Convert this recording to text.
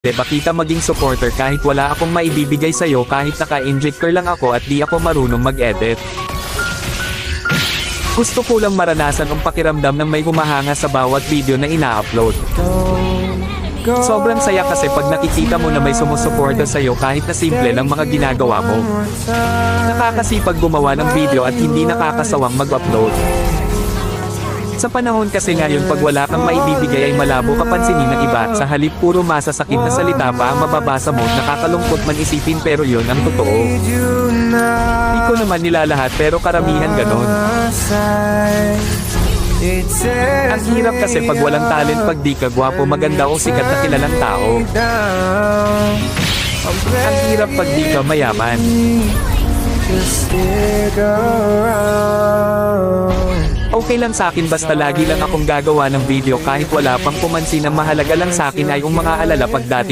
Diba kita maging supporter kahit wala akong maibibigay sa'yo kahit naka-injector lang ako at di ako marunong mag-edit. Gusto ko lang maranasan ang pakiramdam ng may humahanga sa bawat video na ina-upload. Sobrang saya kasi pag nakikita mo na may sumusuporta sa'yo kahit na simple lang mga ginagawa mo. Nakakasipag gumawa ng video at hindi nakakasawang mag-upload. Sa panahon kasi ngayon pag wala kang maibibigay ay malabo ka pansinin ng iba, sa halip puro masasakit na salita pa ang mababasa mo, nakakalungkot man isipin pero yun ang totoo. Di ko naman nilalahat pero karamihan ganon. Ang hirap kasi pag walang talent, pag di ka gwapo, maganda o sikat na kilalang tao. Ang hirap pag di ka mayaman. Okay lang sa akin basta lagi lang akong gagawa ng video kahit wala pang pumansin. Ang mahalaga lang sa akin ay yung mga alala pag dating